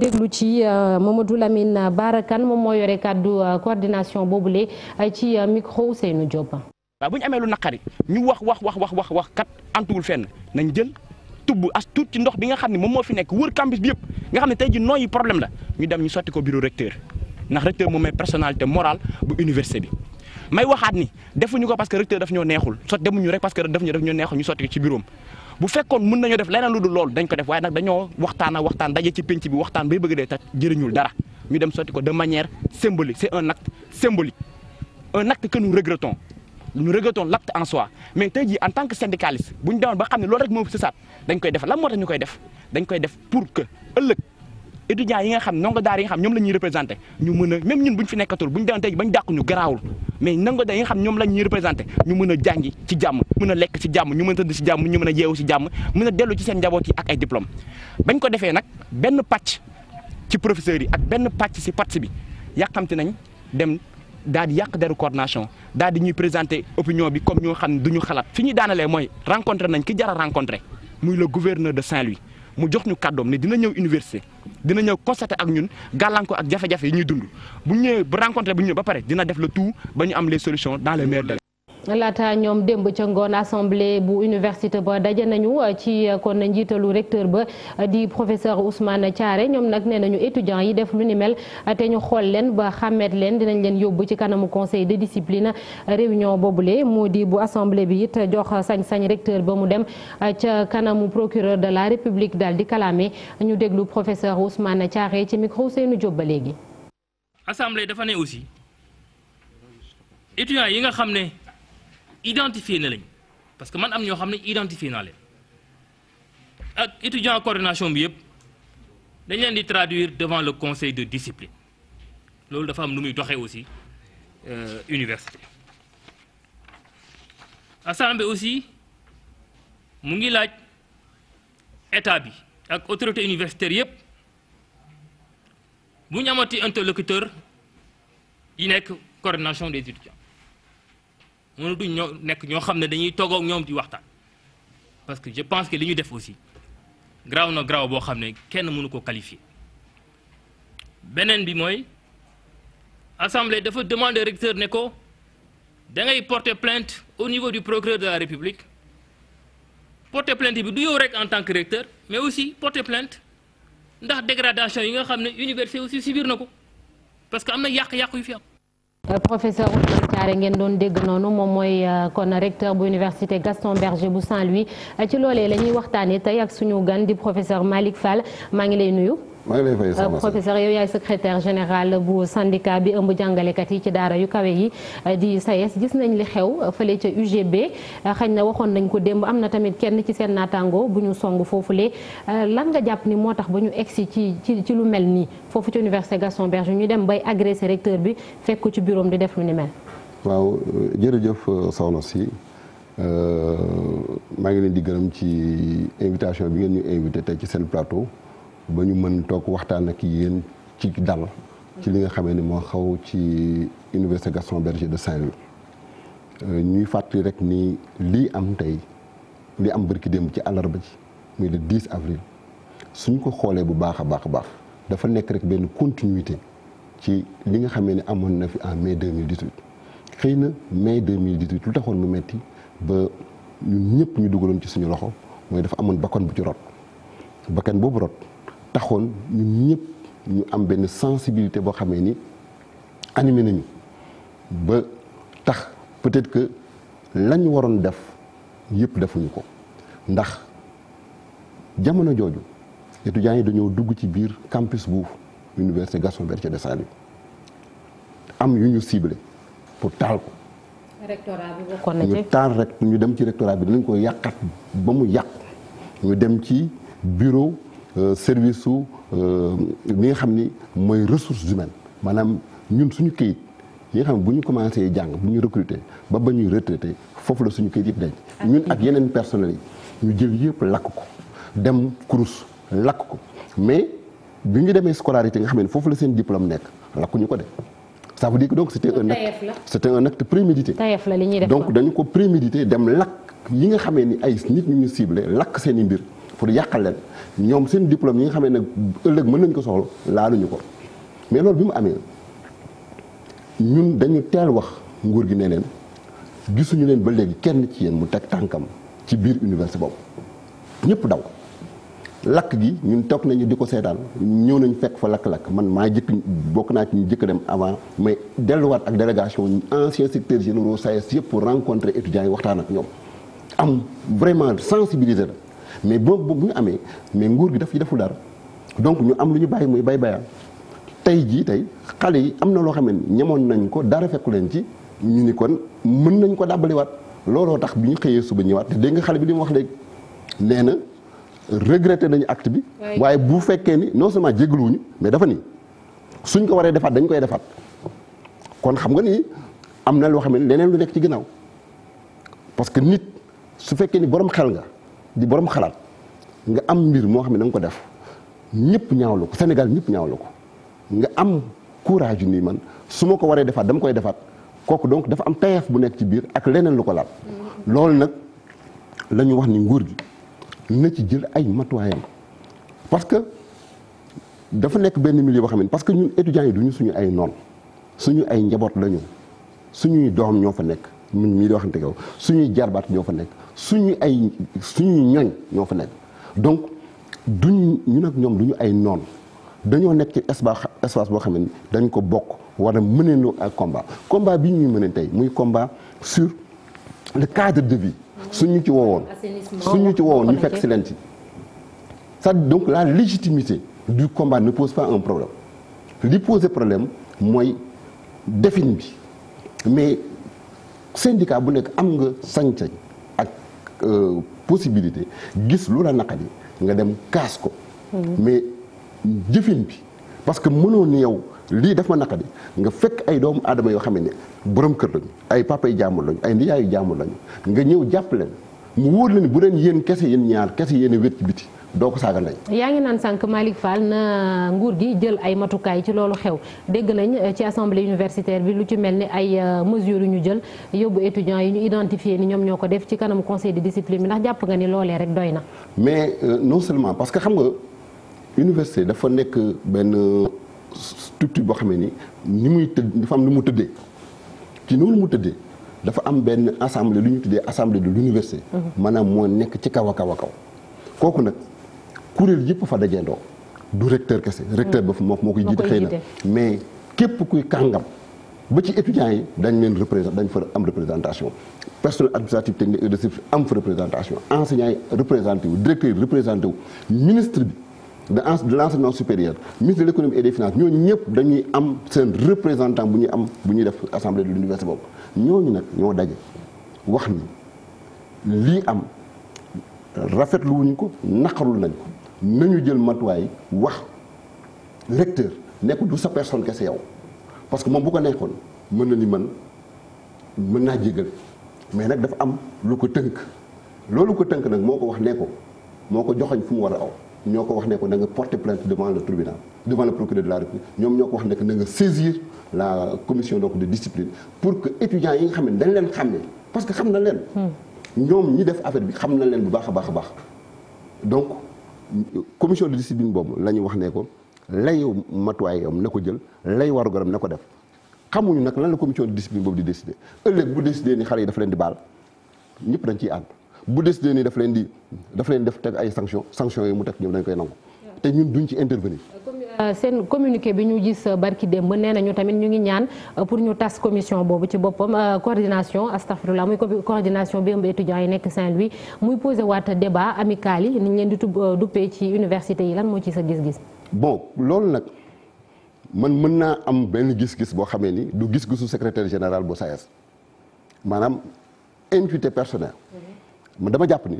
déglu ci Mamadou Lamine Bara Kane moom moo yore kàddu coordination boobule ci micro Seynou Diop. waaw bu ñu amee lu naqari ñu wax kat antuwul fenn nañ jël tubb as tuut ci ndox bi nga xam ne moom moo fi nekk wër campus bi yëpp nga xam ne tey ji nooyi problème la ñu dem ñu sotti ko bureau recteur ndax recteur moom mooy personnalité morale bu université bi. may waxaat ni defuñu ko parce que recteur daf ñoo neexul demuñu rek parce que daf ñoo neexul ñu sotti ko ci bureau bu fekkoon mën nañoo def leneen lu dul loolu dañ ko def waaye nag dañoo waxtaan daje ci penc bi waxtaan bay bëgg dee tax jëriñul dara ñu dem sotti ko de manière symbolique c'est un acte symbolique un acte que nous regrettons l'acte en soi mais tey jii en tant que syndicaliste bu ñu demoon ba xam ne loolu rek moo fi sësaat dañ koy def lan moo tax ñu koy def dañ koy def pour que ëllëg étudiants yi nga xam ndongo daara yi nga xam ñoom la ñuy représenté ñu mën a même ñun bu ñu fi nekkatul bu ñu demoon tey bañ dàq ñu garaawul mais ndongo daara yi nga xam ñoom la ñuy représenté ñu mën a jàngi ci jàmm mën a lekk ci jàmm ñu mën a tëdd ci jàmm ñu mën a yeewu ci jàmm mën a dellu ci seen njaboot yi ak ay diplôme bañ ko defee nag benn pàcc ci professeurs yi ak benn pàcc ci parti bi yàqamti nañ dem daal di yàq deru coordination daal di ñuy présenter opinion bi comme ñoo xam ne du ñu xalaat fi ñuy daanalee mooy rencontré nañ ki jar a rencontré muy le gouverneur de Saint-Louis mu jox ñu kàddoom ne dina ñëw université dina ñëw constater ak ñun gàllankoor ak jafe-jafe yi ñuy dund bu ñu ñëwee ba rencontré bu ñu ñëw ba pare dina def le tout ba ñu am les solutions dans les meilleurs délais. laata ñoom démb ca ngoon assemblée bu université ba daje nañu ci kon njiitalu recteur ba di professeur Ousmane Thiaré ñoom nag nee nañu étudiants yi def lu ni mel te ñu xool leen ba xàmmeet leen dinañ leen yóbbu ci kanamu conseil de discipline réunion boobule moo di bu assemblée bi it jox sañ-sañ recteur ba mu dem ca kanamu procureur de la république daal di kalaame ñu déglu professeur Ousmane Thiaré ci micro Seynou Diop ba léegi. assemblée dafa ne aussi étudiants yi nga xam ne. identifié na lañ parce que man am ñoo xam ne identifié naa leen ak étudiant coordination bi yëpp dañ leen di traduire devant le conseil de discipline loolu dafa am nu muy doxee aussi université. assemblée aussi mu ngi laaj état bi ak autorité universitaire yëpp bu ñu amati interlocuteur yi nekk coordination des étudiants. mënu duñ ñoo nekk ñoo xam ne dañuy toog ak ñoom di waxtaan parce que je pense que li ñu def aussi graw na graw boo xam ne kenn mënu ko qualifier beneen bi mooy assemblée dafa demander recteur ne ko da ngay porter plainte au niveau du procureur de la république porter plainte bi du yow rek en tant que recteur mais aussi porter plainte ndax dégradation yi nga xam ne université aussi subir na ko parce que am na yàq-yàq yu fi am. professeur Ousmane Thiaré ngeen doon dégg noonu moom mooy kon recteur bu université Gaston Berger bu Saint-Louis ci loolee la ñuy waxtaanee tey ak suñu gan di professeur Malick Fall maa ngi lay nuyu. maa ngi lay fay soxna professeur yow yaay secrétaire général bu syndicat bi ëmb jàngalekat yi ci daara yu kawe yi di SAES gis nañ li xew fële ca UGB xañ na waxoon nañ ko démb am na tamit kenn ci seen naataango bu ñu song foofule lan nga jàpp ni moo tax ba ñu egsi ci lu mel nii foofu ci université Gaston Berger ñu dem bay agressé recteur bi fekk ko ci bureau di def lu ni mel. waaw jërëjëf soxna si maa ngi leen di gërëm ci invitation bi ngeen ñu invité tey ci seen plateau. ba ñu mën toog waxtaan ak yéen ci dal ci li nga xamee ni moo xaw ci université Gaston Berger de Saint-Louis ñuy fàttali rek ni lii am tey li am bërki démb ci àllarba ji muy le 10 avril suñ ko xoolee bu baax a baax dafa nekk rek benn continuité ci li nga xamee ni amoon na fi en mai 2018 xëy na mai 2018 lu taxoon mu metti ba ñun ñëpp ñu dugaloon ci suñu loxo mooy dafa amoon bakkan bu ci rot bakkan boobu rot taxoon ñun ñëpp ñu am benn sensibilité boo xamee ni animé nañu ba tax peut-être que lañu waroon def yëpp defuñu ko ndax jamono jooju étudiants yi dañoo dugg ci biir campus bu université Gaston Berger de Saint-Louis am yu ñu ciblé pour taal ko. rectorat bi bokkoon na ci ñu taal rek ñu dem ci rectorat bi dinañ ko yàqat ba mu yàq ñu dem ci bureau. service su li nga xam ni mooy ressources humaines maanaam ñun suñu këyit yi nga xam ne bu ñu commencé jàng bu ñu recruter ba ñuy retraité foofu la suñu këyit yëpp denc ñun ak yeneen personnels yi ñu jël yëpp lakk ko dem kurus lakk ko mais bi ñu demee scolarité nga xam ne foofu la seen diplôme nekk lakkuñu ko de ça veut dire que donc c'était un acte prémédité tayef la li ñuy def donc dañu ko prémédité dem lakk yi nga xamee ni ay nit ñu ciblé lakk seen i mbir pour yàqal leen ñoom seen diplôme yi nga xam ne nag ëllëg mën nañ ko soxla laaluñu ko mais loolu bi mu amee ñun dañu teel wax nguur gi ne leen gisuñu leen ba léegi kenn ci yéen mu teg tànkam ci biir université boobu ñëpp daw lakk gi ñun toog nañu di ko seetaan ñëw nañu fekk fa lakk-lakk man maa jëkk bokk naa ci ñu jëkk dem avant mais delluwaat ak délégation anciens secrétaires généraux SAES yëpp pour rencontrer étudiants yi waxtaan ak ñoom am vraiment sensibiliser la mais boobu bu ñu amee mais nguur gi daf ci deful dara donc ñu am lu ñu bàyyi muy bayaan tey jii tey xale yi am na loo xam ne ñamoon nañ ko dara fekku leen ci ñu ni kon mën nañ ko dàbbaliwaat looloo tax bi ñu xëyee suba ñëwaat te dégg nga xale bi li mu wax léegi nee na regretté nañu acte bi waaye bu fekkee ni non seulement jéggaluwuñu mais dafa ni suñ ko waree defaat dañ koy defaat kon xam nga ni am na loo xam ne leneen lu nekk ci ginnaaw parce que nit su fekkee ni borom xel nga di borom xalaat nga am mbir moo xam ne da nga ko def ñëpp ñaawlu ko Sénégal ñëpp ñaawlu ko nga am courage yu nii man su ma ko waree defaat dama koy defaat kooku donc dafa am tayeef bu nekk ci biir ak leneen lu ko laal loolu nag la ñu wax ni nguur gi na ci jël ay matuwaayam parce que dafa nekk benn milieu boo xam ne parce que ñun étudiants yi duñu suñu ay noon suñu ay njaboot lañu suñuy doom ñoo fa nekk ñun mii di waxante kaw suñuy jarbaat ñoo fa nekk suñuy ñoñ ñoo fa nekk donc duñ ñu nag ñoom duñu ay noon dañoo nekk ci espace boo xam ne dañ ko bokk war a mëneenoo ak combat bi ñuy mëneen tey muy combat sur le cadre de vie suñu ci woowoon ñu fekk si leen ci ça donc la légitimité du combat ne pose pas un problème li pose problème mooy defin bi mais syndicat bu nekk am nga sañ-sañ ak possibilité gis lu la naqari nga dem kaas ko mais jëfin bi parce que mënoo ni yow lii daf ma naqari nga fekk ay doomu aadama yoo xam ne borom kër lañu ay papa yi jàmbur lañu ay ndiyaayu jàmbur lañu nga ñëw jàpp leen mu wóor la ni bu leen yéen kese yéen ñaar kese yéen a wét ci biti doo ko saaga ndey. yaa ngi naan sànq Malick Fall na nguur gi jël ay matukaay ci loolu xew dégg nañ ci assemblée universitaire bi lu ci mel ni ay mesures yu ñu jël yóbbu étudiants yi ñu identifié ni ñoom ñoo ko def ci kanamu conseil de discipline bi ndax jàpp nga ni loolee rek doy na. mais non seulement parce que xam nga université dafa nekk benn structure boo xam ne ni muy tëdd dafa am nu mu tëddee ci noonu mu tëddee dafa am benn assemblée lu ñu tuddee assemblée de l'université maanaam moo nekk ci kaw a kaw a kaw kooku nag kuréel yëpp fa dajeendoo du recteur kese recteur ba moo koy jiite xëy na mais képp kuy kàngam ba ci étudiants yi dañ leen représenté dañ fa am représentation personnel administratif technique et de service am fa représentation enseignants yi représenté wu directeur yi représenté wu ministre bi de l'enseignement supérieur ministre de l'économie et des finances ñooñu ñëpp dañuy am seen représentant bu ñuy def assemblée de l'université boobu ñooñu nag ñoo daje wax ni lii am rafetlu wuñ ko naqarul nañ ko nañu jël matuwaay wax recteur nekk du sa personne kese yow parce que moom bu ko nekkoon mën na ni mën naa jégal mais nag dafa am lu ko tënk loolu ko tënk nag moo ko wax ne ko moo ko joxoñ fu mu war a aw ñoo ko wax ne ko na nga porter plainte devant le tribunal devant le procureur de la République ñoom ñoo ko wax ne que na nga saisir la commission donc de discipline pour que étudiants yi nga xam ne dañ leen xam ne parce que xam na leen ñoom ñi def affaire bi xam na leen bu baax a baax a baax donc commission de discipline boobu la ñu wax ne ko lay matuwaayam na ko jël lay waru garam na ko def xamuñu nag lan la commission de discipline boobu di décider ëllëg bu décider ni xale yi dafa leen di baal ñëpp dañ ciy ànd bu décider ni dafa leen def teg ay sanctions yooyu mu teg ñoom dañ koy nangu te ñun duñ ci intervenir. seen communiqué bi ñu gis barki démb nee nañu tamit ñu ngi ñaan pour ñu tas commission boobu ci boppam coordination astafurlah muy coordination bi ëmb étudiants yi nekk Saint-Louis muy posé waat débat amical yi ni ñu leen di duppee ci université yi lan moo ci sa gis-gis. bon loolu nag man mën naa am benn gis-gis boo xamee ni du gis-gisu secrétaire général bu SAES maanaam intuité personnelle. man dama jàpp ni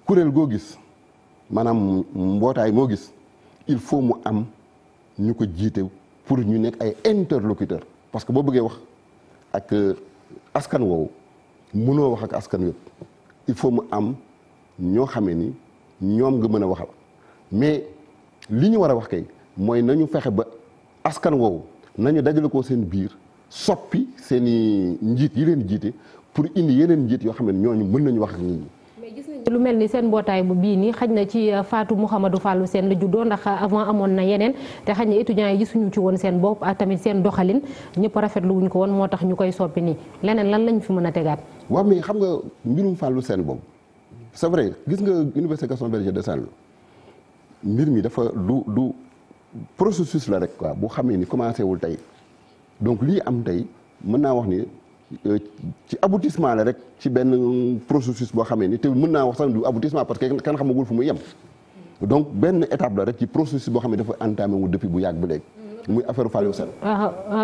kuréel goo gis maanaam mbootaay moo gis il faut mu am ñu ko jiite pour ñu nekk ay interlocuteur parce que boo bëggee wax ak askan woowu mënoo wax ak askan wépp il faut mu am ñoo xamee ni ñoom nga mën a waxal mais li ñu war a wax kay mooy nañu fexe ba askan woowu nañu dajale ko seen biir soppi seen i njiit yi leen jiite pour indi yeneen njiit yoo xam ne ñooñu mën nañu wax ak nit ñi. mais gis nañ lu mel ni seen mbootaay bu bii nii xaj na ci Fatou Mouhamadou Fallou Sène la juddoo ndax avant amoon na yeneen te xaj na étudiants yi gisuñu ci woon seen bopp ak tamit seen doxalin ñëpp rafetlu wuñ ko woon moo tax ñu koy soppi nii leneen lan lañ fi mën a tegaat. waaw mais xam nga mbirum Fallou Sène boobu c'est vrai gis nga Université Gaston Berger de Saint-Louis mbir mi dafa du processus la rek quoi bu xamee ni commencé wul tey donc lii am tey mën naa wax ni ci aboutissement la rek ci benn processus boo xamee ni te mën naa wax sax du aboutissement parce que kenn xamagul fu muy yem donc benn étape la rek ci processus boo xam ne dafa entamé wu depuis bu yàgg ba léegi muy affaire Fallou Sène.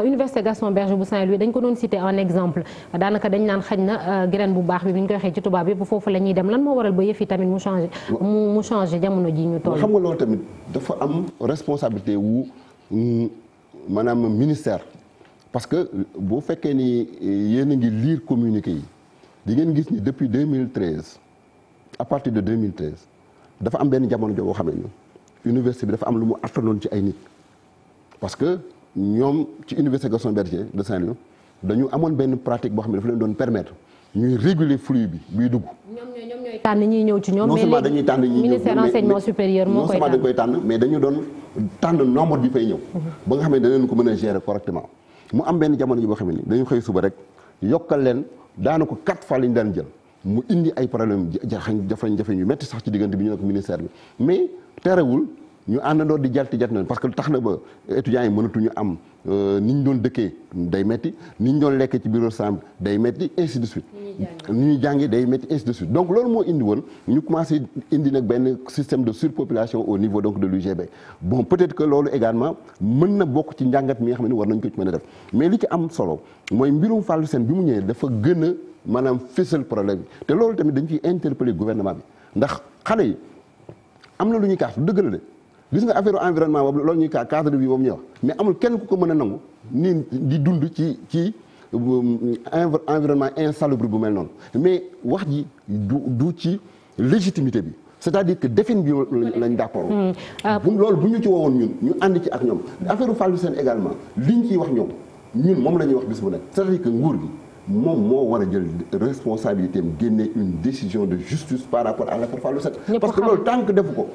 Université Gaston Berger bu Saint-Louis dañ ko doon cité en exemple daanaka dañ naan xaj na graine bu baax bi ñu koy waxee ci tubaab yëpp foofu la ñuy dem lan moo waral ba yëf yi tamit mu changé jamono ji ñu toll. xam nga loolu tamit dafa am responsabilité wu maanaam ministère parce que boo fekkee ni yéen a ngi lire communiqué yi di ngeen gis ni depuis 2013 à partir de 2013 dafa am benn jamono joo boo xam ne université bi dafa am lu mu attanoon ci ay nit. parce que ñoom ci Université Gaston Berger de Saint-Louis dañu amoon benn pratique boo xam ne dafa leen doon permettre ñuy réguler flux bi buy dugg. ñoom ñooy tànn ñiy ñëw ci ñoom. non seulement dañuy tànn ñiy ñëw ministère enseignement supérieur moo koy tànn. dañ koy tànn mais dañu doon tànn nombre bi fay ñëw. ba nga xam ne danañ ko mën a gérer correctement. mu am benn jamono ji boo xam ne dañu xëy suba rek yokkal leen daanaka 4 fois lañu daan jël mu indi ay problème jafe-jafe yu métti sax ci diggante bi ñu ne ko ministère bi mais terewul. ñu àndandoo di jalti jat na parce que tax na ba étudiants yi mënatuñu am ni ñu doon dëkkee day metti ni ñu doon lekkee ci bureau chambre day metti ainsi de suite ni ñuy jàngee day metti ainsi de suite donc loolu moo indi woon ñu commencé indi nag benn système de surpopulation au niveau donc de l'UGB bon peut-être que loolu également mën na bokk ci njàngat mi nga xam ne war nañ ko ci mën a def mais li ci am solo mooy mbirum Fallou Sène bi mu ñëwee dafa gën a maanaam fésal problème bi te loolu tamit dañ ciy interpeller gouvernement bi ndax xale yi am na lu ñuy kaas dëgg la de gis nga affaire environnement boobu loolu ñuy cadre de vie boobu ñuy wax mais amul kenn ku ko mën a nangu nii di dund ci environnement insalubre bu mel noonu mais wax ji du ci légitimité bi c'est-à-dire que defin bi lañ d'accord loolu bu ñu ci woowoon ñun ñu ànd ci ak ñoom affaire Fallou Sène également liñ ciy wax ñoom ñun moom la ñuy wax bis bu nekk c'est-à-dire que nguur gi moom moo war a jël responsabilité am génne une décision de justice par rapport à l'affaire Fallou Sène parce que loolu tant que defu ko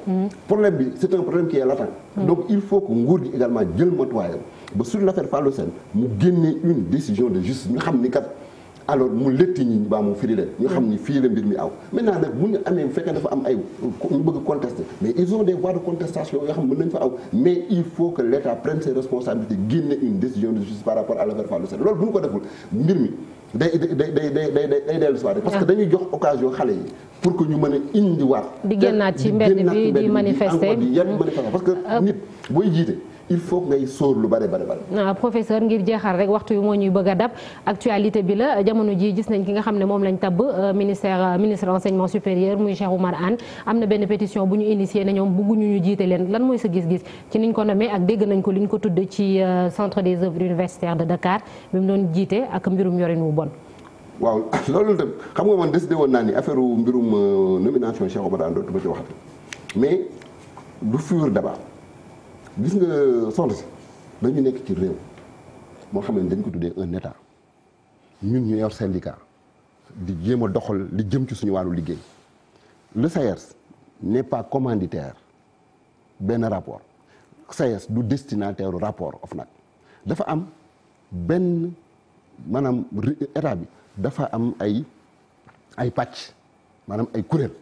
problème bi c'est un problème qui est latent donc il faut que nguur gi également jël matuwaayam ba sur l'affaire Fallou Sène mu génne une décision de justice ñu xam ni kat alors mu létti ñi baa mu firi leen ñu xam ni fii la mbir mi aw maintenant nag bu ñu amee bu fekkee dafa am ay ñu bëgg contester mais ils ont des voies de contestation yoo xam ne mën nañ fa aw mais il faut que l'État prenne ses responsabilités génne une décision de justice par rapport à l'affaire Fallou Sène loolu bu ñu ko deful mbir mi day dellu si waat parce que dañuy jox occasion xale yi pour que ñu mën a indiwaat di génnaat ci mbedd bi di manifester parce que nit booy jiite il faut ngay sóor lu bare. Professeur ngir jeexal rek waxtu wi moo ñuy bëgg a dab actualité bi la jamono ji gis nañ ki nga xam ne moom lañ tabb ministre enseignement supérieur muy Cheikh Oumar Anne am na benn pétition bu ñu initié ne ñoom bëgguñu ñu jiite leen lan mooy sa gis-gis ci niñ ko nommé ak dégg nañ ko li ñu ko tudd ci centre des œuvres universitaires de Dakar bi mu doon jiite ak mbirum yorin wu bon. waaw loolu tam xam nga man décidé woon naa ni affaire mbirum nomination Cheikh Oumar Anne dootuma ci waxati mais du fuur d'abord. gis nga soxna si dañu nekk ci réew moo xam ne dañ ko tuddee un état ñun ñu yor syndicat di jéem a doxal li jëm ci suñu wàllu liggéey le SAES n'est pas commanditaire benn rapport SAES du destinataire rapport OFNAC dafa am benn maanaam état bi dafa am ay pàcc maanaam ay kuréel.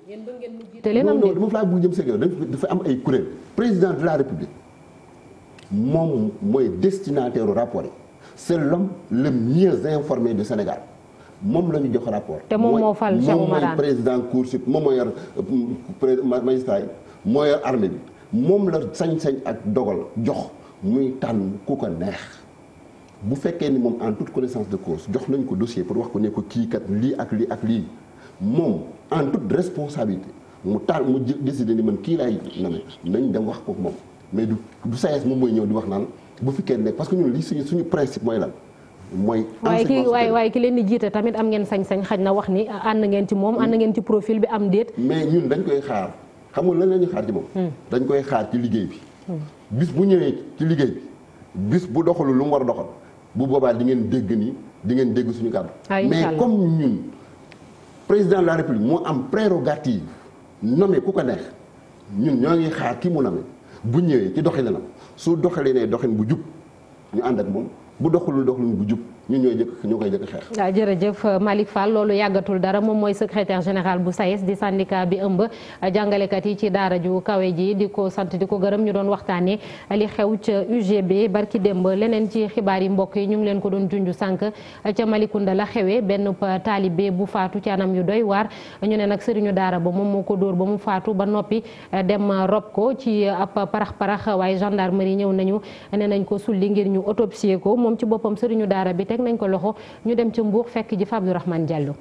non dama fa laa bëgg jëm seeg dafa am ay kuréel président de la République moom mooy destinataire rapport yi c'est l'homme le mieux informé du Sénégal moom la ñu jox rapport. te moom moo fal Cheikh Oumar Anne moom mooy président cour sup moom moo yor magistrat yi moo yor armée bi moom la sañ-sañ ak dogal jox muy tànn ku ko neex bu fekkee ni moom en toute connaissance de cause jox nañ ko dossier pour wax ko ne ko kii kat lii ak lii ak lii moom en toute responsabilité mu tànn mu décider ni man kii laay namee nañ dem wax ko moom. mais du SAES moom mooy ñëw di wax naan bu fi kenn nekk parce que ñun li suñu principe mooy lan mooy. waaye ki leen di jiite tamit am ngeen sañ-sañ xaj na wax ni ànd ngeen ci moom ànd ngeen ci profil bi am déet. mais ñun dañ koy xaar xam nga lan la ñuy xaar ci moom. dañ koy xaar ci liggéey bi. bis bu ñëwee ci liggéey bi bis bu doxalu lu mu war a doxal bu boobaa di ngeen dégg suñu kàddu. mais comme ñun président de la République moo am prérogative. nommé ku ko neex ñun ñoo ngi xaar ki mu nommé bu ñëwee ci doxalinam su doxalinee doxin bu jub ñu ànd ak moom bu doxalul bu jub ñun ñoo koy jëkk xeex. waaw jërëjëf Malick Fall loolu yàggatul dara moom mooy secrétaire général bu SAES di syndicat bi ëmb jàngalekat yi ci daara ju kawe ji di ko sant di ko gërëm ñu doon waxtaanee li xew ca UGB barki démb leneen ci xibaar yi mbokk yi ñu ngi leen ko doon junj sànq ca Malicounda la xewee benn taalibe bu faatu ci anam yu doy waar ñu ne nag sëriñu daara ba moom moo ko dóor ba mu faatu ba noppi dem rob ko ci ab parax waaye gendarmerie ñëw nañu ne nañ ko sulli ngir ñu autopsier ko moom ci boppam sëriñu daara bi teg nañ ko loxo ñu dem ca Mbour fekk ji Fabdou Rahman Diallo.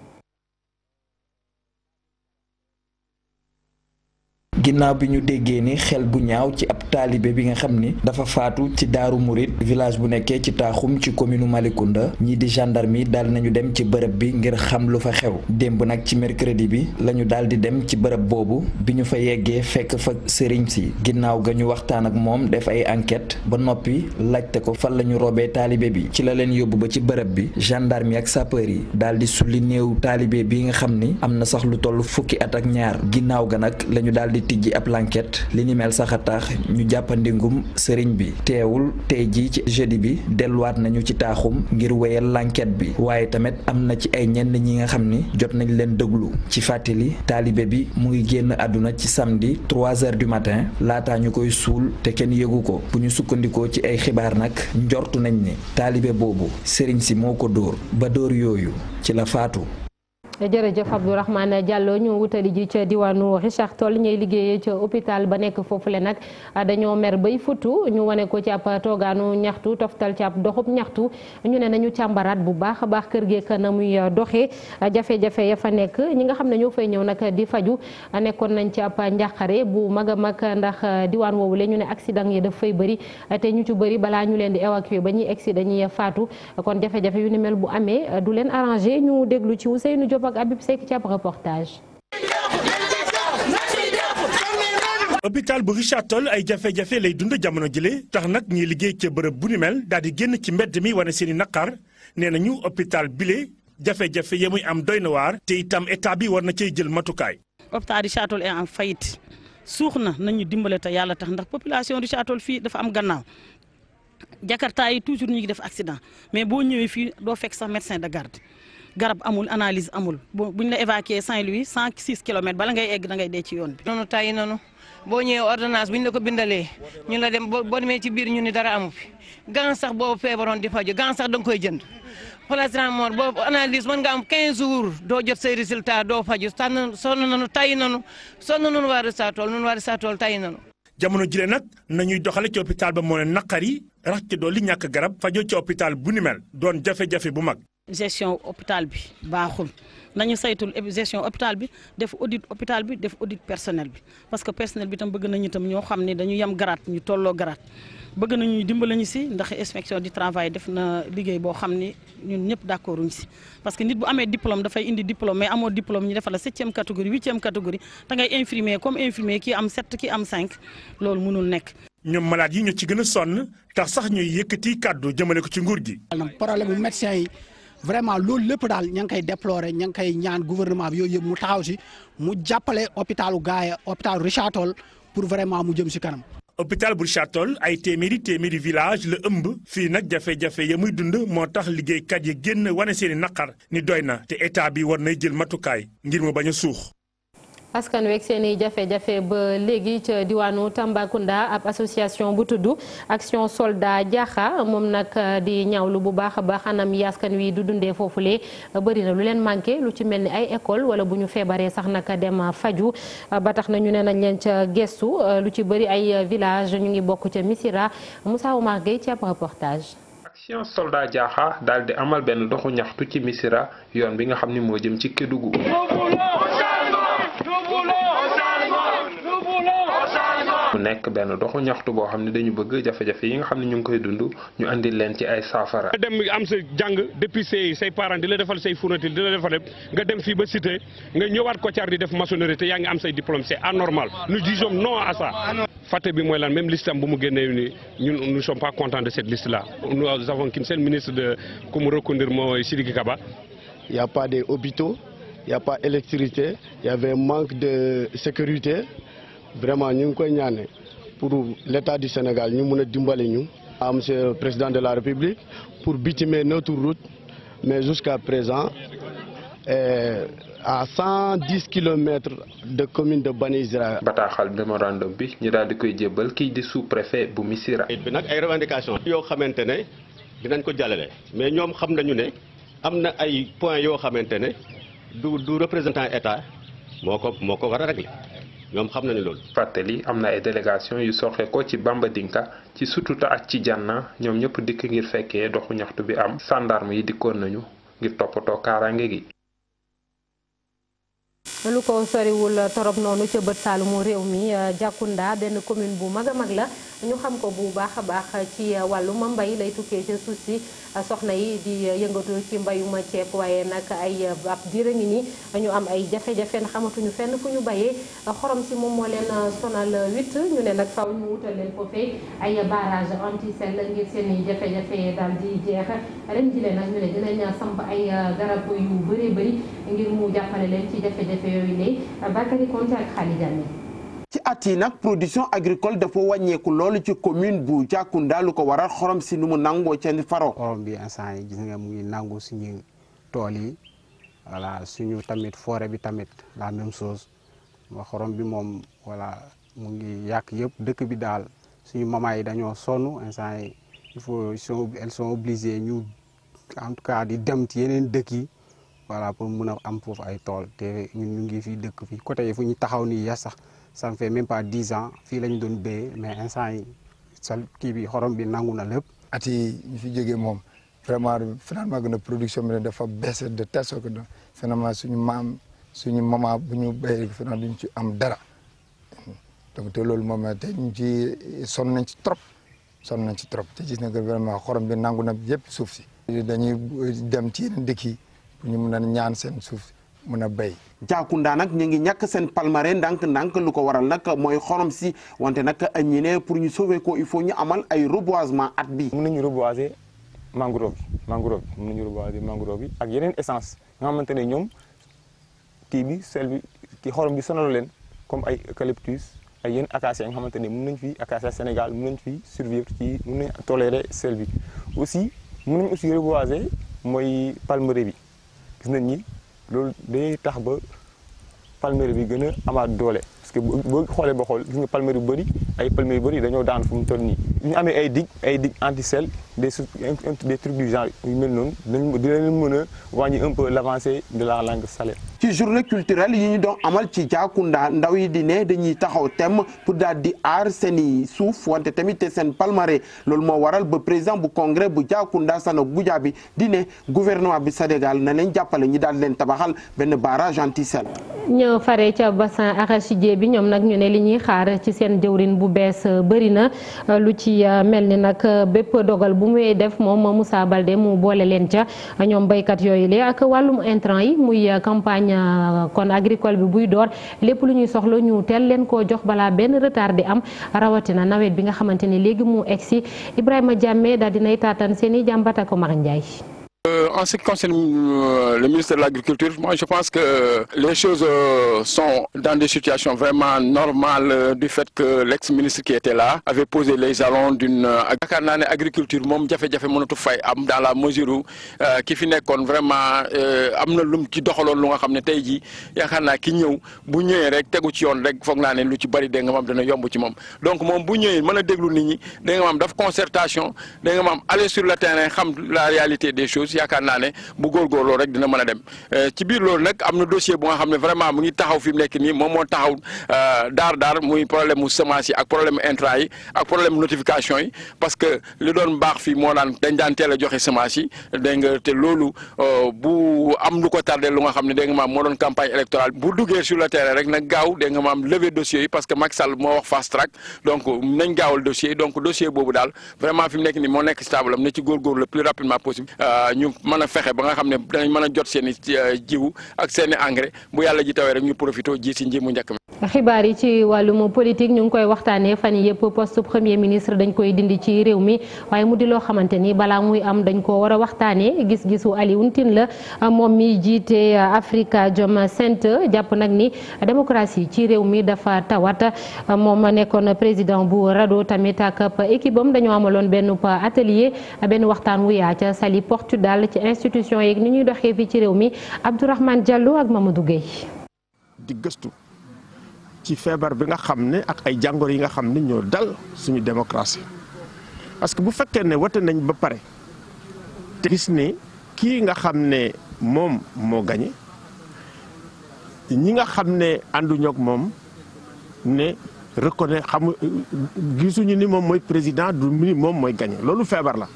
ginnaaw bi ñu déggee ni xel bu ñaaw ci ab taalibe bi nga xam ni dafa faatu ci Daaru Murit village bu nekkee ci taaxum ci commune Malicounda ñii di gendarme yi daal nañu dem ci bërëb bi ngir xam lu fa xew démb nag ci mercredi bi lañu daal di dem ci bërëb boobu bi ñu fa yeggee fekk fa sëriñ si ginnaaw ga ñu waxtaan ak moom def ay enquête ba noppi laajte ko fan la ñu robee taalibe bi ci la leen yóbbu ba ci bërëb bi gendarme yi ak sapeur yi daal di sulli néew taalibe bi nga xam ni am na sax lu toll fukki at ak ñaar ginnaaw ga nag lañu daal di tijji ab l'enquête li ni mel sax a tax ñu jàppandingum sëriñ bi teewul tey jii ci jeudi bi delluwaat nañu ci taaxum ngir wéyal l'enquête bi waaye tamit am na ci ay ñenn ñi nga xam ni jot nañ leen déglu ci fàttali taalibe bi mu ngi génn àdduna ci samedi 3h du matin laataa ñu koy suul te kenn yëgu ko bu ñu sukkandikoo ci ay xibaar nag njortu nañ ni taalibe boobu sëriñ si moo ko dóor ba dóor yooyu ci la faatu. jërëjëf Abdourahmane Diallo ñu wutali ji ca diwaanu Richard Toll ñuy liggéeyee ca hôpital ba nekk foofule nag dañoo mer bay futu ñu wane ko ci ab toogaanu ñaxtu toftal ci ab doxub ñaxtu ñu ne nañu càmbaraat bu baax a baax kër geek na muy doxee jafe-jafe ya fa nekk ñi nga xam ne ñoo fay ñëw nag di faju nekkoon nañ ci ab njàqare bu mag a mag ndax diwaan woowu la ñu ne accident yi daf fay bëri te ñu ci bëri balaa ñu leen di évacuer ba ñuy egsi dañuy faatu kon jafe-jafe yu ni mel bu amee du leen arrangé ñu déglu ci Ousseynou Diop ak Habib Seck ci ab reportage. hôpital bu Richard Toll ay jafe-jafe lay dund jamono jële tax nag ñiy liggéey ca bërëb bu ni mel daal di génn ci mbedd mi wane seeni naqar nee nañu hôpital bile jafe-jafe ya muy am doy na waar te itam état bi war na cay jël matukaay. hôpital Richard Toll est en faillite suux na nañu dimbale te yàlla tax ndax population Richard Toll fii dafa am gannaaw Jakarta yi toujours ñu ngi def accident mais boo ñëwee fii doo fekk sax médecin de garde. garab amul analyse amul buñ la évacuer Saint-Louis 106 kilomètres bala ngay egg da ngay dee ci yoon bi. noonu tay noonu boo ñëwee ordonnance buñ la ko bindalee ñu la dem boo demee ci biir ñu ni dara amu fi gan sax boo feebaroon di faju gan sax da nga koy jënd paracetamol boo analyse mën nga am 15 jours doo jot say résultat doo faju sonn nañu tay nañu sonn nañu waa Richard Toll ñun waa Richard Toll tay nañu. jamono jile nag nañuy doxale ci hôpital ba moo ne naqari rax ci dolli ñàkk garab fajoo ci hôpital bu ni mel doon jafe-jafe bu mag. gestion hôpital bi baaxul nañu saytul gestion hôpital bi def audit hôpital bi def audit personnel bi parce que personnel bi tam bëgg nañu tam ñoo xam ne dañu yem garaat ñu tolloo garaat bëgg nañu dimbali ñu si ndax inspection du travail def na liggéey boo xam ni ñun ñëpp d'accord uñ si parce que nit bu amee diplôme dafay indi diplôme mais amoo diplôme ñu defal la 7e catégorie 8e catégorie da ngay infirmier comme infirmier kii am 7 kii am 5 loolu mënul nekk. ñoom malade yi ñu ci gën a sonn tax sax ñuy yëkkati kàddu jëmale ko ci nguur gi. problème bu médecin yi. vraiment loolu lépp daal ña ngi koy déplorer ña ngi koy ñaan gouvernement bi yooyu yëpp mu taxaw si mu jàppale hôpitalu Gaaya hôpitalu Richard Toll pour vraiment mu jëm si kanam. hôpital bu Richard Toll ay téeméeri village la ëmb fii nag jafe-jafe ya muy dund moo tax liggéeykat yi génn wane seeni naqar ni doy na te état bi war nay jël matukaay ngir mu bañ a suux. askan weeg seen i jafe-jafe ba léegi ca diwaanu Tambacounda ab association bu tudd action soldat Diakha moom nag di ñaawlu bu baax a baax anam yi askan wi du dundee foofulee bëri na lu leen manqué lu ci mel ni ay école wala bu ñu feebaree sax naka dem faju ba tax na ñu ne nañ leen ca gestu lu ci bëri ay village ñu ngi bokk ca Missira Moussa Oumar Gueye ci ab reportage. action soldat Diakha daal di amal benn doxu ñaxtu ci Missira yoon bi nga xam ni moo jëm ci Kédougou. mu nekk benn doxu ñaxtu boo xam ne dañu bëgg jafe-jafe yi nga xam ne ñu ngi koy dund ñu andi leen ci ay saafara. nga dem am sa jàng depuis say parents di la defal say fourniture di la defal lépp nga dem fii ba cité nga ñëwaat Kotiar di def maçonnerie te yaa ngi am say diplôme c'est anormal nous disons non à ça. fàtte bi mooy lan même liste am bu mu génnee ni ñun nous sommes pas contents de cette liste là nous avons qu'une seule ministre de ku mu reconduire mooy Sidiki Kaba. Il y a pas des hôpitaux. y a pas électricité, il y avait manque de sécurité. Vraiment ñu ngi koy ñaane pour l'État du Sénégal ñu mën a dimbali ñu à monsieur le président de la République pour bitumer notre route, mais jusqu'à présent à 110 kilomètres de commune de Bani Israël. bataaxal mémorandum bi ñu daal di koy jébbal kii di sous-préfet bu Missirah. bi nag ay revendications yoo xamante ne dinañ ko jàllale mais ñoom xam nañu ne am na ay points yoo xamante ne du représentant état moo ko war a régler ñoom xam nañu loolu. fàttali am na ay délégation yu soxe ko ci Bambadinka ci Sututa ak ci Janna ñoom ñëpp dikk ngir fekkee doxu ñaxtu bi am. gendarme yi dikkoon nañu ngir toppatoo kaaraange gi. lu ko soriwul torop noonu ca bët saalumu réew mi Jakunda benn commune bu mag a mag la ñu xam ko bu baax a baax ci wàllum mbay lay tukkee ca suuf si soxna yi di yëngatu ci mbayuma ceeb waaye nag ay ab diir a ngi ni ñu am ay jafe-jafe xamatuñu fenn fu ñu bayee xorom si moom moo leen sonal 8 ñu ne nag faw ñu wutal leen foofee ay barrage anti-sel ngir seen i jafe-jafe daal di jeex ren jile nag ñu ne dinañ samp ay garab yu bëree bëri ngir mu jàppale leen ci jafe-jafe yooyu lay Bakary Konte ak Khali Diané. ci at yi nag production agricole dafa wàññeeku loolu ci commune bu Jakunda lu ko waral xorom si nu mu nangoo ca faro. xorom bi instant yi gis nga mu ngi nangu suñu tool yi voilà suñu tamit forêt bi tamit la même chose xorom bi moom voilà mu ngi yàq yëpp dëkk bi daal suñu mama yi dañoo sonn instant yi il faut elles sont obligées ñu en tout cas di dem ci yeneen dëkk yi voilà pour mun a am foofu ay tool te ñun ñu ngi fii dëkk fii côté yi fu ñu taxaw nii ya sax ça ne fait même pas 10 ans fii la ñu doon béyee mais instant yi sal kii bi xorom bi nangu na lépp. at yi ñu fi jógee moom vraiment finalement gën a production bi dafa baissé de telle sorte que finalement suñu maman bu ñu béyee finalement duñ ci am dara donc te loolu moom te ñu ci sonn nañ ci trop te gis na que vraiment xorom bi nangu na yëpp suuf si. dañuy dem ci yeneen dëkk yi pour ñu mun a ñaan seen suuf mun a béy. Jakunda nag ñu ngi ñàkk seen palmarès ndànk-ndànk lu ko waral nag mooy xorom si wante nag ñi ne pour ñu sauver ko il faut ñu amal ay reboisement at bi. mën nañu reboiser mangrove mën nañu reboiser mangrove bi ak yeneen essence nga xamante ne ñoom kii bi sel bi kii xorom bi sonalu leen comme ay eucalyptus ay yenn acacia nga xamante ne mën nañ fi acacia Sénégal mën nañ fi survivre ci mën nañ tolérer sel bi aussi mën nañ aussi reboiser mooy palmeraie bi gis nañ ni loolu day tax ba palmeraie bi gën a amaat doole parce que boo xoolee ba xool gis nga palmeraie bu bëri ay palmeraie yu bëri dañoo daan fu mu toll nii. ñu amee ay dig anti-sel des trucs du genre yu mel noonu dinañ mën a wàññi un peu l'avancée de la langue salée. ci journée culturelle yi ñu doon amal ci Jakunda ndaw yi di ne dañuy taxaw temm pour daal di aar seen i suuf wante tamit seen palmarès loolu moo waral ba président bu congrès bu Jakunda Sanogo Goudiaby di ne gouvernement bi Sénégal na leen jàppale ñi daal leen tabaxal benn barrage anti-sel. ñoo fare ca bassin arachidier bi ñoom nag ñu ne li ñuy xaar ci seen jëwrin bu bees bëri na lu ci mel ni nag bépp dogal bu muy def moom Moussa Baldé mu boole leen ca ñoom béykat yooyu la ak wàllum intrant yi muy campagne kon agricole bi buy door lépp lu ñuy soxla ñu teel leen koo jox balaa benn retard di am rawatina nawet bi nga xamante ni léegi mu egsi Ibrahima Diamé daal dinay taataan seen i jàmbat ak Omar Ndiaye. En ce qui concerne le ministère de l'Agriculture, moi je pense que les choses sont dans des situations vraiment normales du fait que l'ex-ministre qui était là avait posé les jalons d'une agriculture moom jafe-jafe mënatu fay am dans la mesure où ki fi nekkoon vraiment am na lum ci doxaloon lu nga xam ne tey jii yaakaar naa ki ñëw bu ñëwee rek tegu ci yoon rek foog naa ne lu ci bari dégg nga maam dana yomb ci moom donc moom bu ñëwee mën a déglu nit ñi dégg nga maam daf concertation dégg nga maam aller sur le terrain xam la réalité des choses yaakaar naa ne bu góorgóorloo rek dina mën a dem ci biir loolu nag am na dossier bu nga xam ne vraiment mu ngi taxaw fi mu nekk nii moom moo taxaw daar muy problème mu semence yi ak problème intrant yi ak problème notification yi parce que li doon baax fii moo daan dañ daan teel a joxe semence yi dégg nga te loolu bu am lu ko tardé lu nga xam ne dégg nga maam moo doon campagne électorale bu duggee sur le terrain rek nag gaaw dégg nga maam lever dossier yi parce que Macky Sall moo wax fast track donc nañ gaawal dossier yi donc dossier boobu daal vraiment fi mu nekk nii moo nekk stable am na ci góorgóorlu le plus rapidement possible ñu mën a fexe ba nga xam ne danañ mën a jot seen i jiwu ak seen i engrais bu yàlla ji tawee rek ñu profité ji si nji mu njëkk mi. xibaar yi ci wàllum politique ñu ngi koy waxtaanee fan yii yëpp poste premier ministre dañ koy dindi ci réew mi waaye mu di loo xamante ni balaa muy am dañ ko war a waxtaanee gis-gisu Alioune Tine la moom mi jiite Afrikajom Center jàpp nag ni démocratie ci réew mi dafa tawat moom nekkoon président bu RADDHO tamit ak équipe am dañoo amaloon benn atelier benn waxtaan wu yaa ca Saly Portudal ci institution yeeg ni ñuy doxee fii ci réew mi Abdourahmane Diallo ak Mamadou Gueye. di gëstu ci feebar bi nga xam ne ak ay jàngoro yi nga xam ne ñoo dal suñu démocratie parce que bu fekkee ne wote nañ ba pare te gis ne kii nga xam ne moom moo gañe ñi nga xam ne ànduñoo ak moom ne reconnaître gisuñu ni moom mooy président du ni moom mooy gañe loolu feebar la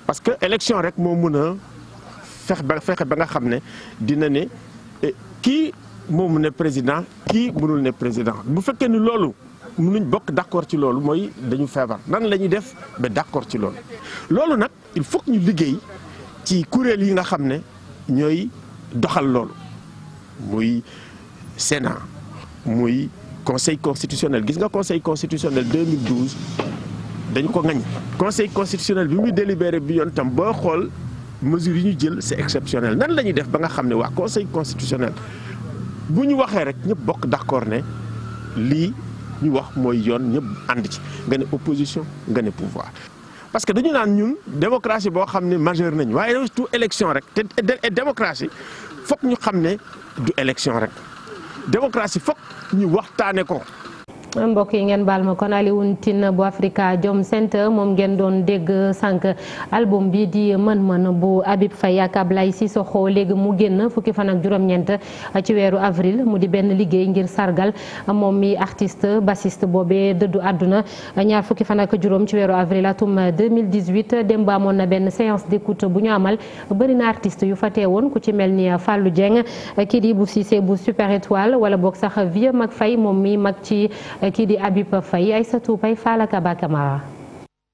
parce que élection rek moo mun a fexe ba nga xam ne dina ne kii moo mun ne président kii mënul ne président bu fekkee ni loolu mënuñ bokk d'accord ci loolu mooy dañu feebar nan la ñuy def ba d'accord ci loolu. loolu nag il faut que ñu liggéey ci kuréel yi nga xam ne ñooy doxal loolu muy Sénat muy conseil constitutionnel gis nga conseil constitutionnel 2012 dañu ko ŋañ conseil constitutionnel bi muy délibéré bi yoon tam boo xool mesures yi ñu jël c'est exceptionnel nan la ñuy def ba nga xam ne waa conseil constitutionnel. bu ñu waxee rek ñëpp bokk d'accord ne lii ñu wax mooy yoon ñëpp ànd ci nga ne opposition nga ne pouvoir parce que dañu naan ñun démocratie boo xam ne majeur nañ waaye tout élection rek te démocratie fokk ñu xam ne du élection rek démocratie fokk ñu waxtaane ko. mbokk yi ngeen baal ma kon Alioune Tine bu Afrikajom Center moom ngeen doon dégg sànq album bi di mën-mën bu Habib Faye ak Ablaye Cissokho léegi mu génn fukki fan ak juróom-ñeent ci weeru avril mu di benn liggéey ngir sargal moom mi artiste bassiste boobee dëddu àdduna ñaar fukki fan ak juróom ci weeru avril atum 2018 démb amoon na benn séance d'écoute bu ñu amal bëri na artiste yu fa teewoon ku ci mel ni Fallou Dieng kii di bu Cissé bu Super Étoile wala boog sax Vieux Mag Faye moom mi mag ci kii di Habib Faye Aïssatou Paye Fala Kaba Camara.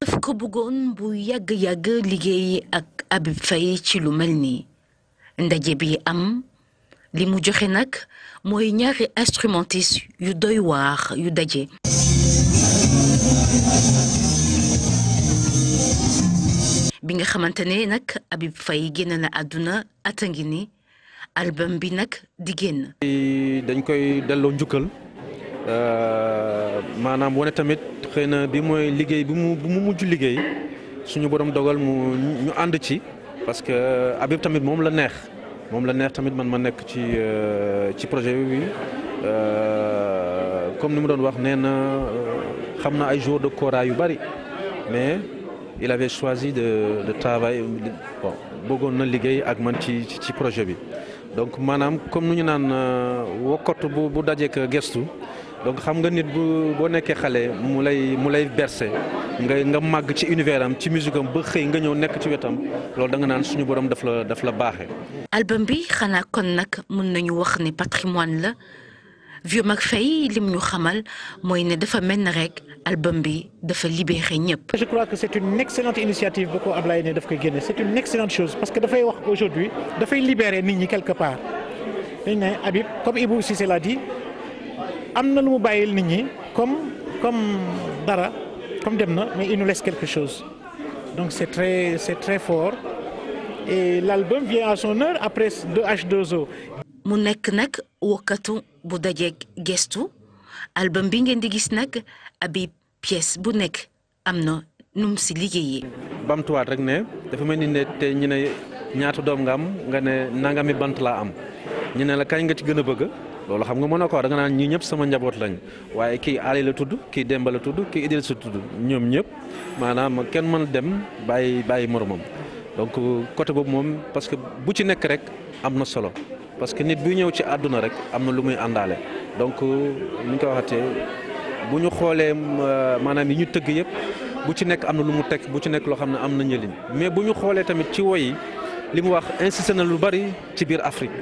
daf ko bëggoon bu yàgg-yàgg liggéey ak Habib Faye ci lu mel nii ndaje bi am li mu joxe nag mooy ñaari instrumentiste yu doy waar yu daje. bi nga xamante ne nag Habib Faye génn na àdduna ata ngi ni album bi nag di génn. dañ koy delloo njukkal. maanaam wane tamit xëy na bi mooy liggéey bi mu mujj liggéey suñu borom dogal ñu ànd ci parce que Habib tamit moom la neex tamit man ma nekk ci projet bi comme ni mu doon wax nee na xam na ay jours de kora yu bari mais il avait choisi de travailler bon bëggoon na liggéey ak man ci projet bi donc maanaam comme nu ñu naan wokkatu bu dajeek gestu. donc xam nga nit boo nekkee xale mu lay bercé nga màgg ci univers am ci musique am ba xëy nga ñëw nekk ci wetam loolu da nga naan suñu borom daf la baaxee. album bi xanaa kon nag mën nañu wax ne patrimoine la Vieux Mag Faye lim ñu xamal mooy ne dafa mel ne rek album bi dafa libéré ñëpp. je crois que c'est une excellente initiative bu ko Ablaye ne daf koy génne c'est une excellente chose parce que dafay wax aujourd'hui dafay libérer nit ñi quelque part dañ ne Habib comme Ibou Cissé l'a dit. am na lu mu bàyyil nit ñi comme dara comme dem na mais il nous laisse quelque chose donc c'est très fort et l'album vient à son heure après H2O. mu nekk nag wokkatu bu dajeeg gestu album bi ngeen di gis nag Habib pièce bu nekk am na nu mu si liggéeyee. bamtuwaat rek ne dafa mel ni ne te ñu ne ñaata doom nga am nga ne nangami bant laa am ñu ne la kañ nga ci gën a bëgg. loolu xam nga mën na ko da nga naan ñii ñëpp sama njaboot lañ waaye kii Ali la tudd kii Demba la tudd kii Idrissa tudd ñoom ñëpp maanaam kenn mën dem bàyyi moromam donc côté boobu moom parce que bu ci nekk rek am na solo parce que nit buy ñëw ci àdduna rek am na lu muy àndaale donc ni ñu ko waxatee bu ñu xoolee maanaam yi ñu tëgg yëpp bu ci nekk am na lu mu teg bu ci nekk loo xam ne am na njëriñ mais bu ñu xoolee tamit ci woy yi li mu wax insisté na lu bari ci biir Afrique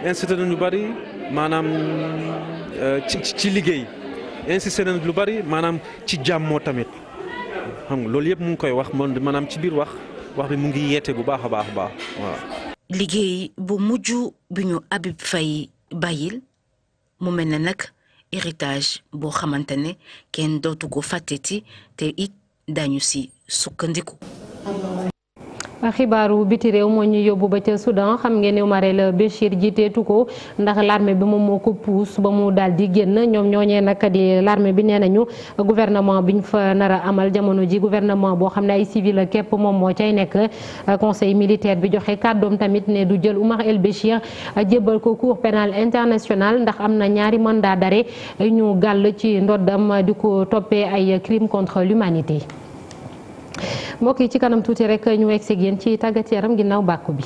insisté na lu bari. maanaam ci liggéey insisté nañ lu bari maanaam ci jàmmoo tamit xam nga loolu yëpp mu ngi koy wax maanaam ci biir wax wax bi mu ngi yeete bu baax a baax waaw. liggéey bu mujj bi ñu Habib Faye bàyyil mu mel ne nag héritage boo xamante ne kenn dootu ko fàtteti te it dañu si sukkandiku. xibaaru biti réew moo ñu yóbbu ba ca Soudan xam ngeen ne Omar El Béchir jiiteetu ko ndax l'armée bi moom moo ko puus ba mu daal di génn ñoom ñooñee nag di l'armée bi nee nañu gouvernement bi ñu fa nar a amal jamono ji gouvernement boo xam ne ay civil képp moom moo cay nekk. conseil militaire bi joxe kàddoom tamit ne du jël Omar El Béchir jébbal ko cour pénal international ndax am na ñaari mandat d'arrêt ñu gàll ci ndoddam di ko toppee ay crimes contre l'humanité. mbokk yi ci kanam tuuti rek ñu egg si yéen ci tàggat yaram ginnaaw bàkku bi.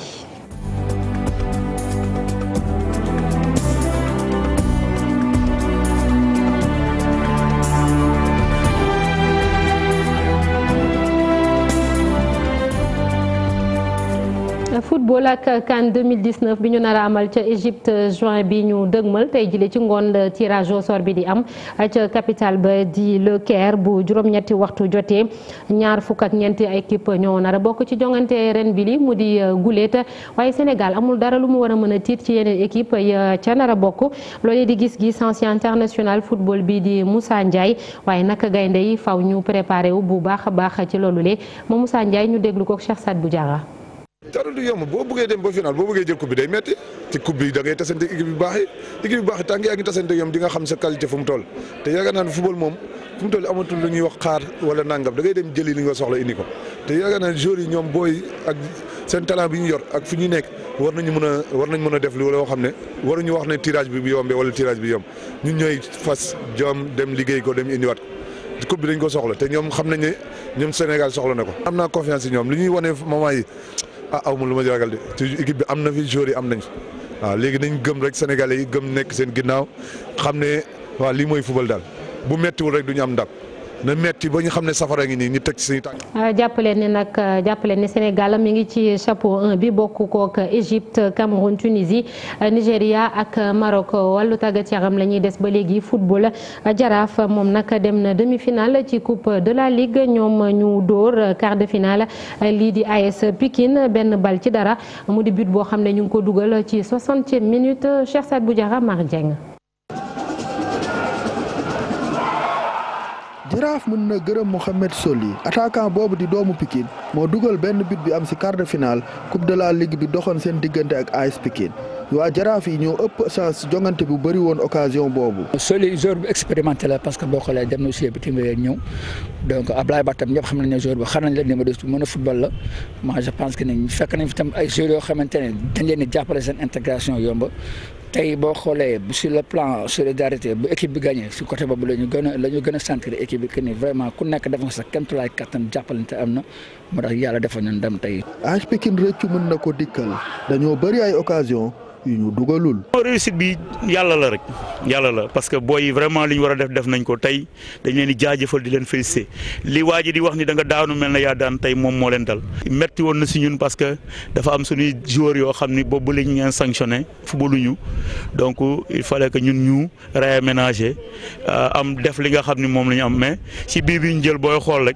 football ak CAN 2019 bi ñu nar a amal ca Égypte juin bi ñu dëgmal tey jile ci ngoon tirage au sort bi di am ca capitale ba di Le Caire bu juróom-ñetti waxtu jotee 24 équipe ñoo nar a bokk ci jongante ren bi li mu di guléet waaye Sénégal amul dara lu mu war a mën a tiit ci yeneen équipe ca nar a bokk loolu di gis-gis ancien international football bi di Moussa Ndiaye waaye nag gaynde yi faw ñu préparé wu bu baax a baax ci loolu le moom Moussa Ndiaye ñu déglu ko Cheikh Sadbou Diarra. dara du yomb boo bëggee dem ba final boo bëggee jël coupe bi day metti ci coupe bi da ngay tasante équipe yu baax yi tànk yaa ngi tasante ñoom di nga xam sa qualité fu mu toll te yaakaar naa ne football moom fu mu toll amatul lu ñuy wax xaar wala nangam da ngay dem jëli li nga soxla indi ko te yaakaar naa ne joueurs yi ñoom booy ak seen talent bi ñu yor ak fi ñu nekk war nañ mën a def lu loo xam ne waruñu wax ne tirage bi bu yombee wala tirage bi yomb ñun ñooy fas jom dem liggéey ko dem indiwaat ko coupe bi dañ ko soxla te ñoom xam nañ ne ñoom Sénégal soxla na ko. am naa confiance ci ñoom li ñuy wane moment yi aw ma lu ma ragal de te équipe bi am na fi joueurs yi am nañ waaw léegi nañ gëm rek sénégalais yi gëm nekk seen ginnaaw xam ne waaw lii mooy football daal bu mettiwul rek du ñu am ndam na metti ba ñu xam ne safara ngi nii ñu teg ci suñu tànk. jàppaleen ne Sénégal mi ngi ci chapeau 1 bi bokk kook Égypte Cameroun Tunisie Nigéria ak Maroc wàllu tàggat yaram la ñuy des ba léegi football Jaraaf moom nag dem na demi-finale ci coupe de la Ligue ñoom ñu dóor quart de finale lii di AS Pikine benn bal ci dara mu di but boo xam ne ñu ngi ko dugal ci 60e minute Cheikh Sadbou Diarra Mar Dieng. Jaraaf mën na gërëm Mohamed Soli attaquant boobu di doomu Pikine moo dugal benn but bi am ci quart de finale coupe de la ligue bi doxoon seen diggante ak AS Pikine waa Jaraaf yi ñoo ëpp chance jongante bu bëri woon occasion boobu. Soli joueur bu expérimenté la parce que boo xoolee dem na aussi bitim réew ñëw donc Ablaye Ba tam ñëpp xam nañ ne joueur bu xarañ la numéro 2 mën a football la moi je pense que ne fekk nañ fi tam ay joueurs yoo xamante ne dañ leen di jàppale seen intégration yomb. tey boo xoolee sur le plan solidarité bu équipe bi gagné si côté boobu la ñu gën a sentir équipe bi que ni vraiment ku nekk def nga sa kéemtulaay kattan jàppalante am na moo tax yàlla defal ñu ndam tey. AS Pikine rëccu mën na ko dikkal dañoo bëri ay occasion yu ñu dugalul. réussite bi yàlla la rek yàlla la parce que booy yi vraiment li ñu war a def nañ ko tey dañ leen di jaajëfal di leen féliciter li waa ji di wax ni da nga daanu mel na yaa daan tey moom moo leen dal. metti woon na si ñun parce que dafa am suñuy joueurs yoo xam ni boobu la ñu leen sanctionné footballuñu donc il fallait que ñun ñu réaménager am def li nga xam ni moom la ñu am mais si bii bi ñu jël booy xool rek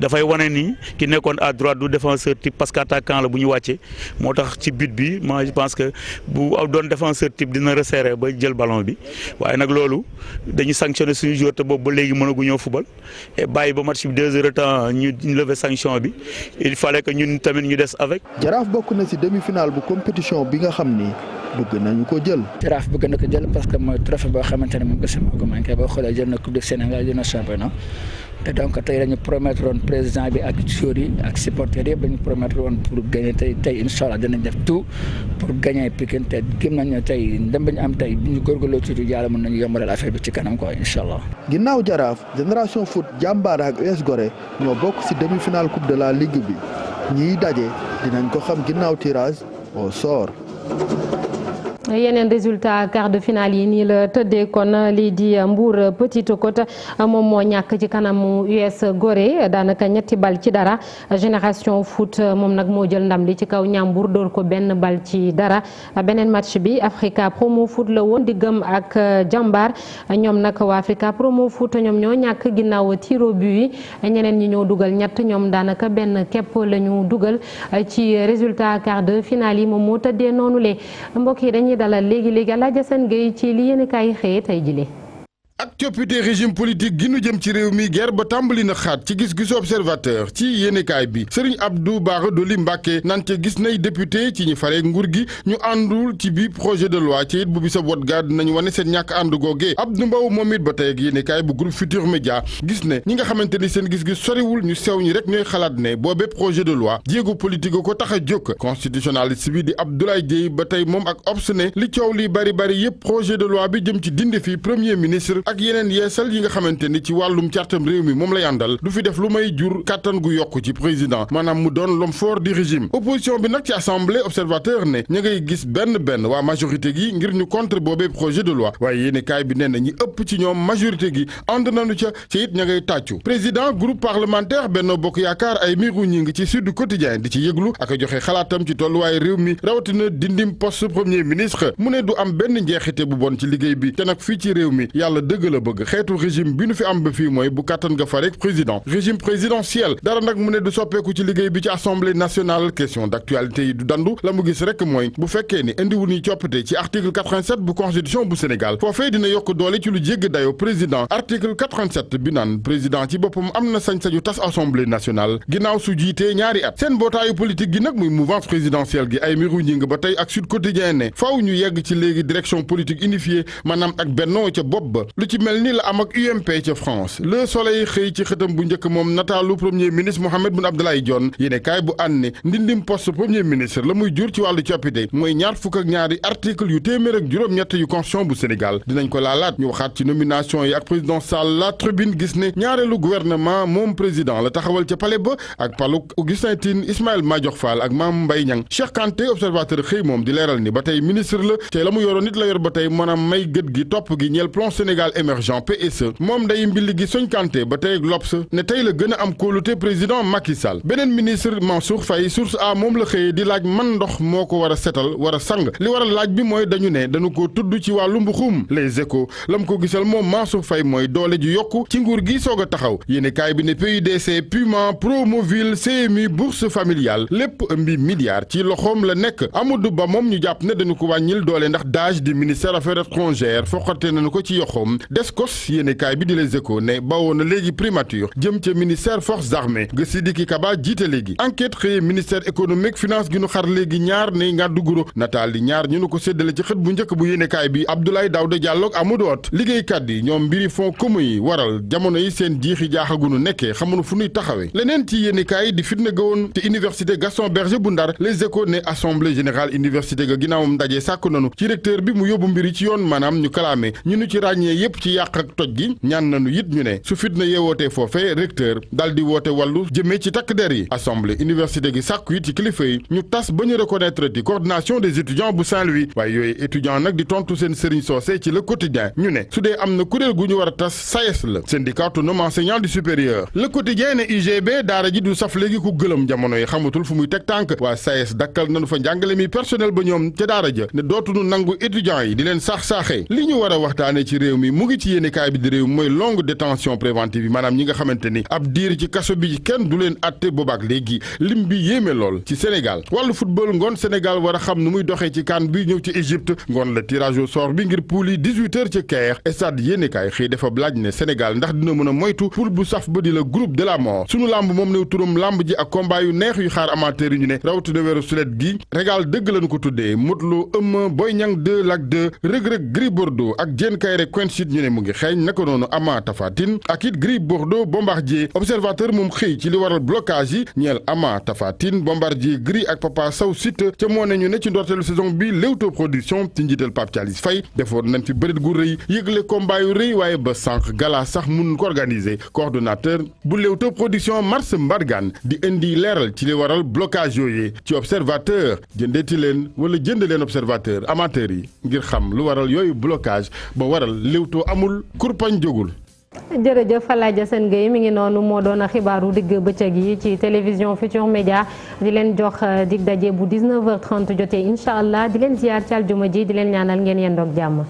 dafay wane ni ki nekkoon à droite du défenseur type parce que attaquant la bu ñu wàccee moo tax ci but bi moi je pense que. bu doon défenseur type dina resserrer ba jël ballon bi waaye nag loolu dañu sanctionné suñu joueur te boobu ba léegi mënaguñoo fubal et bàyyi ba match bi 2 heures de temps ñu lever sanction bi il fallait que ñun tamit ñu des avec. Jaraaf bokk na ci demi-finale bu compétition bi nga xam ni bëgg nañu ko jël. Jaraaf bëgg na ko jël parce que mooy trophée boo xamante ne moom nga sama ko manqué boo xoolee jël na coupe du Sénégal jël na championnat te donc tey dañu promettre woon président bi ak joueurs yi ak supporters yëpp dañu promettre woon pour gagner tey incha allah dinañ def tout pour gagner Pikine te gëm nañu ne tey ndem bi ñu am tey bu ñu góorgóorloo tuuti yàlla mën nañu yombalal affaire bi ci kanam quoi incha allah. ginnaaw Jaraaf Génération Foot Jàmbaar ak US Gorée ñoo bokk ci demi-finale coupe de la ligue bi ñiy daje dinañ ko xam ginnaaw tirage au sort. yeneen résultat quart de finale yi nii la tëddee kon lii di Mbour Petite Côte moom moo ñàkk ci kanamu US Gorée daanaka 3 bal ci dara Génération Foot moom nag moo jël ndam li ci kaw Ñambour dóor ko 1 bal ci dara. beneen match bi Africa Promo Foot la woon diggam ak Jambar ñoom nag waa Africa Promo Foot ñoom ñoo ñàkk ginnaaw tir au but yi ñeneen ñi ñoo dugal ñett ñoom daanaka 1 képp la ñu dugal ci résultat quart de finale yi moom moo tëddee noonu le mbokk yi dañuy dalal léegi Alaaji Assane Gueye ci li yéen kaay xëyee tey jile. ak coppite régime politique gi nu jëm ci réew mi guerre ba tàmbali na xaat ci gis-gisu observateur ci yéenekaay bi Serigne Abdou Bara Dolly Mbacké nante gis nay député ci ñi fare nguur gi ñu àndul ci bi projet de loi ci it bu bisa wot ga dinañu wane seen ñàkk ànd googee Abdou Mbow moom it ba tey ak yéenekaay bu groupe Futurs Médias gis ne ñi nga xamante ni seen gis-gis soriwul ñu sew ñi rek ñooy xalaat ne boobee projet de loi jéego politique ko tax a jóg constitutionnaliste bi di Abdoulaye Dièye ba tey moom ak Obs ne li coow li bari yépp projet de loi bi jëm ci dindi fi premier ministre ak yeneen yeesal yi nga xamante ni ci wàllum cartam réew mi moom lay àndal du fi def lu may jur kàttan gu yokk ci président maanaam mu doon l'homme fort du régime opposition bi nag ci assemblée observateur ne ña ngay gis benn waa majorité gi ngir ñu contre boobee projet de loi waaye yéene kaay bi nee na ñi ëpp ci ñoom majorité gi ànd nañu ca it ña ngay tàccu président groupe parlementaire Benno Bokk Yaakaar Aymérou Gningue ci Sud Quotidien di ci yëglu ak a joxe xalaatam ci tolluwaay réew mi rawatina dindim poste premier ministre mu ne du am benn njeexite bu bon ci liggéey bi te nag fii ci réew mi yàlla dëgg la bëgg xeetu régime bi nu fi am ba fii mooy bu kàttan nga fa rek président régime présidentiel dara nag mu ne du soppeeku ci liggéey bi ci assemblée nationale question d'actualité yi du dandu la mu gis rek mooy bu fekkee ni indiwu ni coppite ci article 87 bu constitution bu Sénégal foofee dina yokk doole ci lu jégg dayo président article 87 bi naan président ci boppam am na sañ-sañu tas assemblée nationale ginnaaw su jiitee ñaari at seen mbootaayu politique gi nag muy mouvance présidentielle gi Aymérou Gningue ba tey ak Sud Quotidien ne faaw ñu yegg ci léegi direction politique unifiée maanaam ak bennoo ca bopp ba lu ci mel ni la am ak UMP ca France Le Soleil xëy ci xëtam bu njëkk moom nataalu premier ministre Mahammed Boun Abdallah Dionne yéene kaay bu ànd ne ndindim poste premier ministre la muy jur ci wàllu coppite mooy 22 article yu téeméer ak juróom-ñett yu constitution bu Sénégal dinañ ko laalaat ñu waxaat ci nomination yi ak président Sall La Tribune gis ne ñaareelu gouvernement moom président la taxawal ca palais ba ak paluk Augustin Tine Ismaïla Madior Fall ak Mame Mbaye Niang Cheikh Kanté observateur xëy moom di leeral ni ba tey ministre la te la mu yoroon nit la yor ba tey maanaam may gët gi topp gi ñeel plan Sénégal émergent PSE moom day mbili gi Soñ Kanté ba tey ak L'Obs ne tey la gën a am kóolute président Macky Sall beneen ministre Mansour Faye source a moom la xëyee di laaj man ndox moo ko war a setal war a sang li waral laaj bi mooy dañu ne dañu ko tudd ci wàllu mbuxum Les Échos lam ko gisal moom Mansour Faye mooy doole ji yokku ci nguur gi soog a taxaw yéene kaay bi ne PUDC Puma Promoville CMU bourse familiale lépp ëmbi milliard ci loxoom la nekk Amadou Ba moom ñu jàpp ne dañu ko wàññil doole ndax DAGE di ministère affaires étrangères foqate nañu ko ci yoxoom Descos yéene kaay bi di Les Échos ne bawoo na léegi primature jëm ca ministère forces armées ga Sidiki Kaba jiite léegi enquête xëye ministère économique finance gi nu xar léegi ñaar ne nga duguro nataal di ñaar ñu nu ko séddale ci xët bu njëkk bu yéenekaay bi Abdoulaye Daouda Diallo ak Amadou Hott liggéeykat yi ñoom mbiri fonds commun yi waral jamono yi seen jiixi jaaxagunu nekkee xamuñu fu nuy taxawee leneen ci yéenekaay di fitna gawoon te université Gaston Berger bu Ndar Les Échos ne assemblée générale université ga ginnaawam ndaje sàkk nanu ci recteur bi mu yóbbu mbiri ci yoon maanaam ñu kalaame ñu nu ci ràññee yépp ci yàq ak toj gi ñaan nanu it ñu ne su fitna yeewootee foofe recteur dal di woote wàllu jëmee ci takk der yi assemblée université gi sàkku it ci kilifa yi ñu tas ba ñu reconnaître di coordination des étudiants bu Saint-Louis waaye yooyu étudiant nag di tontu seen sëriñ soosé ci Le Quotidien ñu ne su dee am na kuréel gu ñu war a tas SAES la syndicat autonome enseignant du supérieur Le Quotidien ne UGB daara ji du saf léegi ku gëlëm jamono yi xamatul fu muy teg tànk waa SAES dakkal nañu fa njàngale mi personnel ba ñoom ca daara ja ne dootuñu nangu étudiants yi di leen saax-saaxee li ñu war a waxtaane ci réew mi mu ngi ci yéenekaay bi di réew mooy longue détention préventive bi maanaam ñi nga xamante ni ab diir ci kaso bi kenn du leen atte boobaak léegi lim bi yéeme lool ci Sénégal wàllu football ngoon Sénégal war a xam nu muy doxee ci CAN bi ñëw ci Égypte ngoon la tirage au sort bi ngir poule yi 18h ca Caire stade yéenekaay xëy dafa laaj ne Sénégal ndax dina mën a moytu poule bu saf ba di la groupe de la mort sunu lamb moom ne turam lamb ji ak combat yu neex yu xaar amateur yi ñu ne rawatina weeru sulet gi régal dëgg lañu ko tuddee Modou Lo Eumeu Boy Niang 2 Lac 2 Reug Reug Gris Bordeaux ak Diène Kaïré Quenchit ñu ne mu ngi xeeñ naka noonu Ama Tapha Tine ak it Gris Bordeaux Bombardier observateur moom xëy ci li waral blocage yi ñeel Ama Tapha Tine Bombardier Gris ak Papa Sow Siteu ca moo ne ñu ne ci ndorteelu saison bi Leewtoo production ci njiital Pape Thialis Faye defoon nañ fi bërit gu rëy yëgle combat yu rëy waaye ba sànq gala sax mun ko organiser coordonnateur bu Leewtoo production Mars Mbargane di indi leeral ci li waral blocage yooyu ci observateur jëndeeti leen wala jënd leen observateur amateur yi ngir xam lu waral yooyu blocage ba waral Leewtoo amul kurpañ jógul. jërëjëf Falaja Sène Gueye mi ngi noonu moo doon xibaaru digg bëccëg yi ci télévision Futur Média di leen jox dig daje bu 19h30 jotee incha allah di leen ziar ci aljuma ji di leen ñaanal ngeen yendoog jàmm.